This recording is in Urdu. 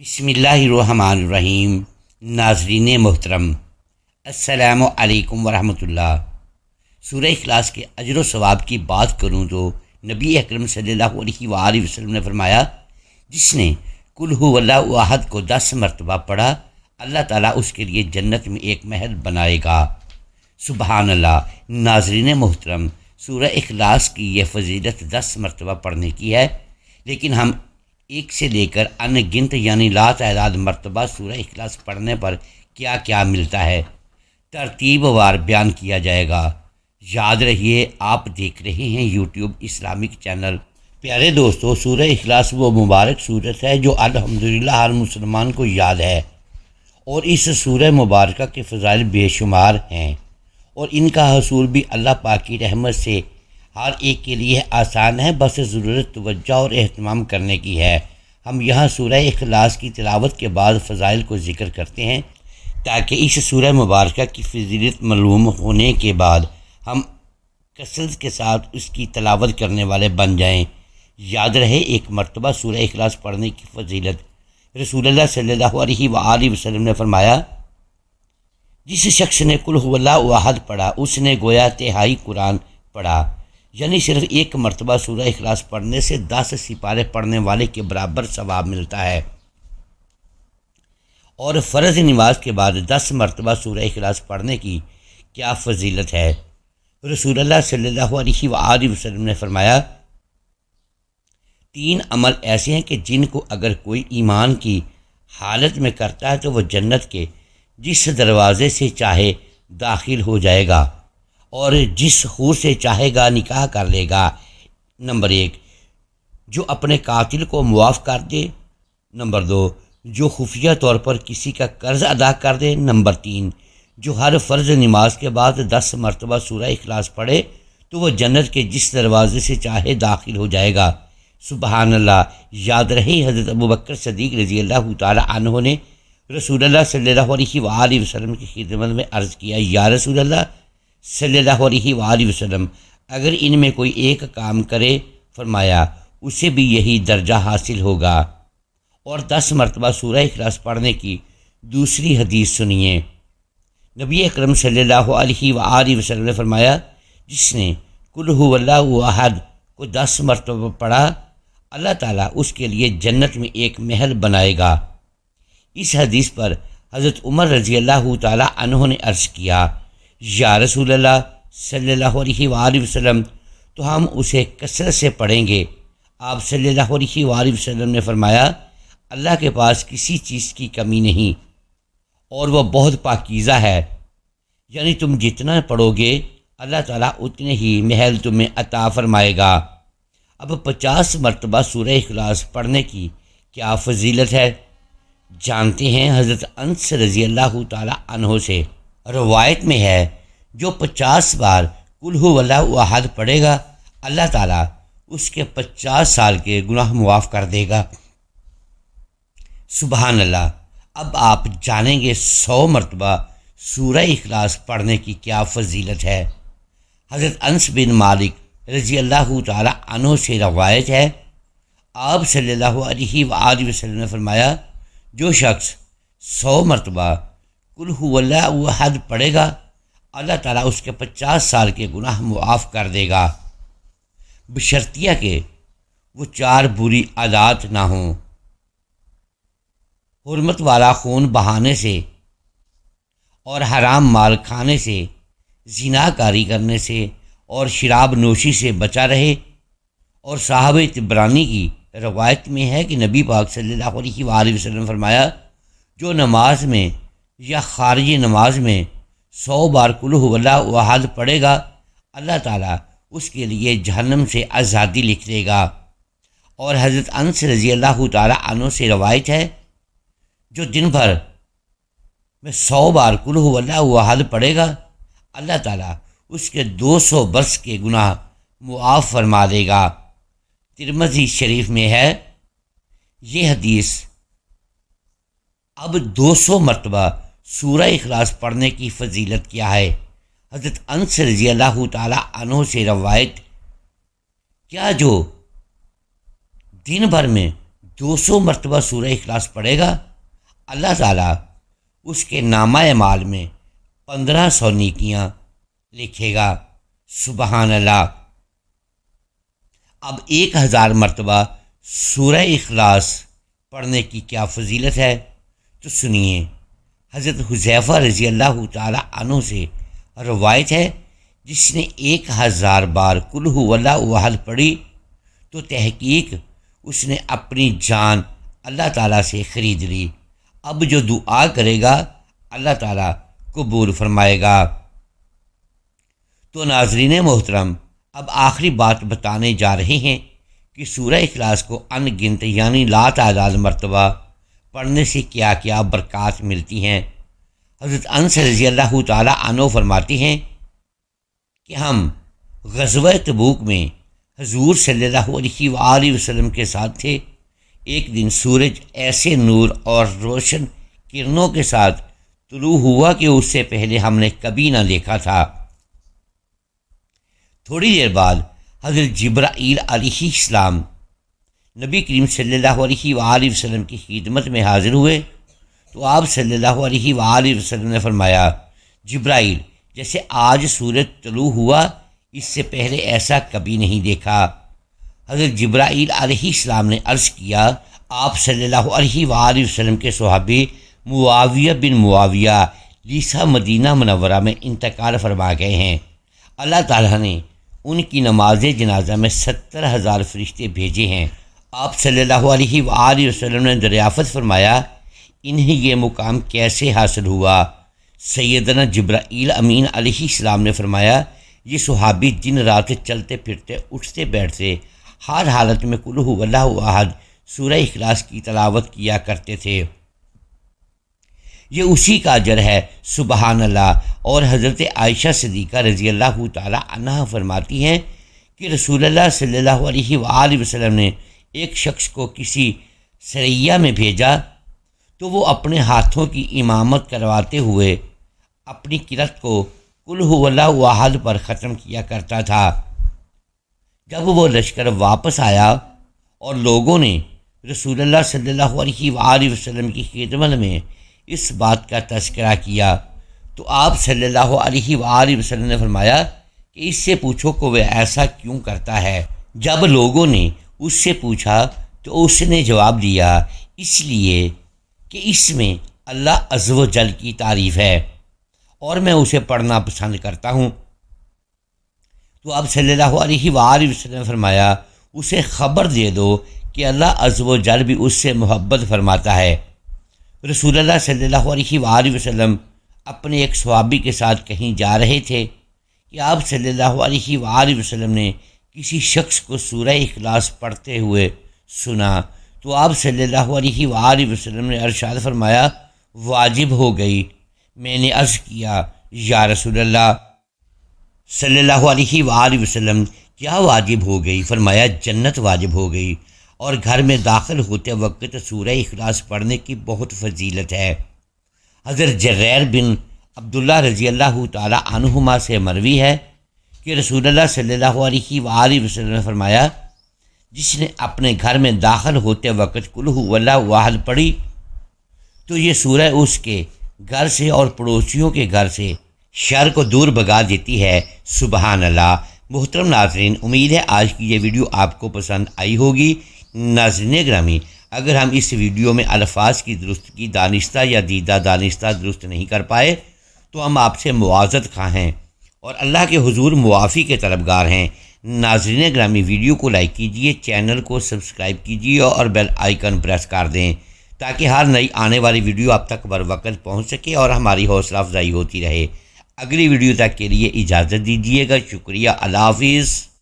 بسم اللہ الرحمن الرحیم۔ ناظرین محترم، السلام علیکم ورحمۃ اللہ۔ سورہ اخلاص کے اجر و ثواب کی بات کروں تو نبی اکرم صلی اللہ علیہ وآلہ وسلم نے فرمایا، جس نے قل ھو اللہ احد کو 10 مرتبہ پڑھا، اللہ تعالیٰ اس کے لیے جنت میں ایک محل بنائے گا۔ سبحان اللہ۔ ناظرین محترم، سورہ اخلاص کی یہ فضیلت 10 مرتبہ پڑھنے کی ہے، لیکن ہم ایک سے لے کر ان گنت یعنی لا تعداد مرتبہ سورہ اخلاص پڑھنے پر کیا کیا ملتا ہے، ترتیب وار بیان کیا جائے گا۔ یاد رہیے، آپ دیکھ رہے ہیں یوٹیوب اسلامک چینل۔ پیارے دوستو، سورہ اخلاص وہ مبارک صورت ہے جو الحمدللہ ہر مسلمان کو یاد ہے، اور اس سورہ مبارکہ کے فضائل بے شمار ہیں، اور ان کا حصول بھی اللہ پاک کی رحمت سے ہر ایک کے لیے آسان ہے، بس ضرورت توجہ اور اہتمام کرنے کی ہے۔ ہم یہاں سورہ اخلاص کی تلاوت کے بعد فضائل کو ذکر کرتے ہیں، تاکہ اس سورہ مبارکہ کی فضیلت معلوم ہونے کے بعد ہم کثرت کے ساتھ اس کی تلاوت کرنے والے بن جائیں۔ یاد رہے، ایک مرتبہ سورہ اخلاص پڑھنے کی فضیلت۔ رسول اللہ صلی اللہ علیہ وآلہ وسلم نے فرمایا، جس شخص نے قل ھو اللہ احد پڑھا، اس نے گویا تہائی قرآن پڑھا، یعنی صرف ایک مرتبہ سورہ اخلاص پڑھنے سے 10 سپارے پڑھنے والے کے برابر ثواب ملتا ہے۔ اور فرض نماز کے بعد 10 مرتبہ سورہ اخلاص پڑھنے کی کیا فضیلت ہے۔ رسول اللہ صلی اللہ علیہ وآلہ وسلم نے فرمایا، 3 عمل ایسے ہیں کہ جن کو اگر کوئی ایمان کی حالت میں کرتا ہے تو وہ جنت کے جس دروازے سے چاہے داخل ہو جائے گا، اور جس حور سے چاہے گا نکاح کر لے گا۔ نمبر 1، جو اپنے قاتل کو معاف کر دے۔ نمبر 2، جو خفیہ طور پر کسی کا قرض ادا کر دے۔ نمبر 3، جو ہر فرض نماز کے بعد 10 مرتبہ سورہ اخلاص پڑھے تو وہ جنت کے جس دروازے سے چاہے داخل ہو جائے گا۔ سبحان اللہ۔ یاد رہے، حضرت ابوبکر صدیق رضی اللہ تعالی عنہ نے رسول اللہ صلی اللہ علیہ وآلہ وسلم کی خدمت میں عرض کیا، یا رسول اللہ صلی اللہ علیہ وآلہ وسلم، اگر ان میں کوئی ایک کام کرے، فرمایا اسے بھی یہی درجہ حاصل ہوگا۔ اور 10 مرتبہ سورہ اخلاص پڑھنے کی دوسری حدیث سنیے۔ نبی اکرم صلی اللہ علیہ وآلہ وسلم نے فرمایا، جس نے قل ھو اللہ احد کو 10 مرتبہ پڑھا، اللہ تعالیٰ اس کے لیے جنت میں ایک محل بنائے گا۔ اس حدیث پر حضرت عمر رضی اللہ تعالیٰ عنہ نے عرض کیا، یا رسول اللہ صلی اللہ علیہ وآلہ وسلم، تو ہم اسے کثرت سے پڑھیں گے۔ آپ صلی اللہ علیہ وآلہ وسلم نے فرمایا، اللہ کے پاس کسی چیز کی کمی نہیں، اور وہ بہت پاکیزہ ہے، یعنی تم جتنا پڑھو گے اللہ تعالیٰ اتنے ہی محل تمہیں عطا فرمائے گا۔ اب 50 مرتبہ سورہ اخلاص پڑھنے کی کیا فضیلت ہے، جانتے ہیں۔ حضرت انس رضی اللہ تعالیٰ عنہ سے روایت میں ہے، جو 50 بار قل ھو اللہ احد پڑھے گا، اللہ تعالیٰ اس کے 50 سال کے گناہ معاف کر دے گا۔ سبحان اللہ۔ اب آپ جانیں گے 100 مرتبہ سورہ اخلاص پڑھنے کی کیا فضیلت ہے۔ حضرت انس بن مالک رضی اللہ تعالیٰ عنہ سے روایت ہے، آپ صلی اللہ علیہ وآلہ وسلم نے فرمایا، جو شخص 100 مرتبہ قل ھو اللہ احد پڑھے گا، اللہ تعالیٰ اس کے 50 سال کے گناہ معاف کر دے گا، بشرطیہ کہ وہ 4 بری عادات نہ ہوں: حرمت والا خون بہانے سے، اور حرام مال کھانے سے، زنا کاری کرنے سے، اور شراب نوشی سے بچا رہے۔ اور صحابہ طبرانی کی روایت میں ہے کہ نبی پاک صلی اللہ علیہ وآلہ وسلم نے فرمایا، جو نماز میں یا خارج نماز میں 100 بار قل ھو اللہ احد پڑھے گا، اللہ تعالیٰ اس کے لیے جہنم سے آزادی لکھ دے گا۔ اور حضرت انس رضی اللہ تعالیٰ عنہ سے روایت ہے، جو دن بھر میں 100 بار قل ھو اللہ احد پڑھے گا، اللہ تعالیٰ اس کے 200 برس کے گناہ معاف فرما دے گا۔ ترمذی شریف میں ہے یہ حدیث۔ اب 200 مرتبہ سورہ اخلاص پڑھنے کی فضیلت کیا ہے۔ حضرت انس رضی اللہ تعالیٰ عنہ سے روایت، کیا جو دن بھر میں 200 مرتبہ سورہ اخلاص پڑھے گا، اللہ تعالیٰ اس کے نامہ اعمال میں 1500 نیکیاں لکھے گا۔ سبحان اللہ۔ اب 1000 مرتبہ سورہ اخلاص پڑھنے کی کیا فضیلت ہے، تو سنیے۔ حضرت حذیفہ رضی اللہ تعالی عنہ سے روایت ہے، جس نے 1000 بار قل ھو اللہ احد پڑھی تو تحقیق اس نے اپنی جان اللہ تعالیٰ سے خرید لی۔ اب جو دعا کرے گا اللہ تعالیٰ قبول فرمائے گا۔ تو ناظرین محترم، اب آخری بات بتانے جا رہے ہیں کہ سورہ اخلاص کو ان گنت یعنی لا تعداد مرتبہ پڑھنے سے کیا کیا برکات ملتی ہیں۔ حضرت انس رضی اللہ تعالی عنہ فرماتے ہیں کہ ہم غزوہ تبوک میں حضور صلی اللہ علیہ وآلہ وسلم کے ساتھ تھے۔ ایک دن سورج ایسے نور اور روشن کرنوں کے ساتھ طلوع ہوا کہ اس سے پہلے ہم نے کبھی نہ دیکھا تھا۔ تھوڑی دیر بعد حضرت جبرائیل علیہ السلام نبی کریم صلی اللہ علیہ وآلہ وسلم کی خدمت میں حاضر ہوئے تو آپ صلی اللہ علیہ وآلہ وسلم نے فرمایا، جبرائیل، جیسے آج سورج طلوع ہوا اس سے پہلے ایسا کبھی نہیں دیکھا۔ حضرت جبرائیل علیہ السلام نے عرض کیا، آپ صلی اللہ علیہ وآلہ وسلم کے صحابی معاویہ بن معاویہ لیسا مدینہ منورہ میں انتقال فرما گئے ہیں۔ اللہ تعالیٰ نے ان کی نماز جنازہ میں 70,000 فرشتے بھیجے ہیں۔ آپ صلی اللہ علیہ وآلہ وسلم نے دریافت فرمایا، انہیں یہ مقام کیسے حاصل ہوا؟ سیدنا جبرائیل امین علیہ السلام نے فرمایا، یہ صحابی دن رات چلتے پھرتے اٹھتے بیٹھتے ہر حالت میں قل ھو اللہ احد سورہ اخلاص کی تلاوت کیا کرتے تھے۔ یہ اسی کا اجر ہے، سبحان اللہ۔ اور حضرت عائشہ صدیقہ رضی اللہ تعالی عنہا فرماتی ہیں کہ رسول اللہ صلی اللہ علیہ وآلہ وسلم نے ایک شخص کو کسی سریہ میں بھیجا تو وہ اپنے ہاتھوں کی امامت کرواتے ہوئے اپنی قرأت کو قل ھو اللہ احد پر ختم کیا کرتا تھا۔ جب وہ لشکر واپس آیا اور لوگوں نے رسول اللہ صلی اللہ علیہ وآلہ وسلم کی خدمت میں اس بات کا تذکرہ کیا تو آپ صلی اللہ علیہ وآلہ وسلم نے فرمایا کہ اس سے پوچھو کہ وہ ایسا کیوں کرتا ہے۔ جب لوگوں نے اس سے پوچھا تو اس نے جواب دیا، اس لیے کہ اس میں اللہ عز و جل کی تعریف ہے اور میں اسے پڑھنا پسند کرتا ہوں۔ تو آپ صلی اللہ علیہ وآلہ وسلم نے فرمایا، اسے خبر دے دو کہ اللہ عز و جل بھی اس سے محبت فرماتا ہے۔ رسول اللہ صلی اللہ علیہ وآلہ وسلم اپنے ایک صحابی کے ساتھ کہیں جا رہے تھے کہ آپ صلی اللہ علیہ وآلہ وسلم نے کسی شخص کو سورہ اخلاص پڑھتے ہوئے سنا تو آپ صلی اللہ علیہ وآلہ وسلم نے ارشاد فرمایا، واجب ہو گئی۔ میں نے عرض کیا، یا رسول اللہ صلی اللہ علیہ وآلہ وسلم، کیا واجب ہو گئی؟ فرمایا، جنت واجب ہو گئی، اور گھر میں داخل ہوتے وقت سورہ اخلاص پڑھنے کی بہت فضیلت ہے۔ حضرت جریر بن عبداللہ رضی اللہ تعالی عنہما سے مروی ہے کہ رسول اللہ صلی اللہ علیہ وآلہ وسلم نے فرمایا، جس نے اپنے گھر میں داخل ہوتے وقت قل ھو اللہ احد پڑھی تو یہ سورہ اس کے گھر سے اور پڑوسیوں کے گھر سے شر کو دور بھگا دیتی ہے۔ سبحان اللہ۔ محترم ناظرین، امید ہے آج کی یہ ویڈیو آپ کو پسند آئی ہوگی۔ ناظرین گرامی، اگر ہم اس ویڈیو میں الفاظ کی درستگی دانستہ یا دیدہ دانستہ درست نہیں کر پائے تو ہم آپ سے معذرت خواہ ہیں اور اللہ کے حضور معافی کے طلبگار ہیں۔ ناظرین گرامی، ویڈیو کو لائک کیجئے، چینل کو سبسکرائب کیجئے اور بیل آئیکن پریس کر دیں تاکہ ہر نئی آنے والی ویڈیو آپ تک بر وقت پہنچ سکے اور ہماری حوصلہ افزائی ہوتی رہے۔ اگلی ویڈیو تک کے لیے اجازت دیجیے گا۔ شکریہ۔ اللہ حافظ۔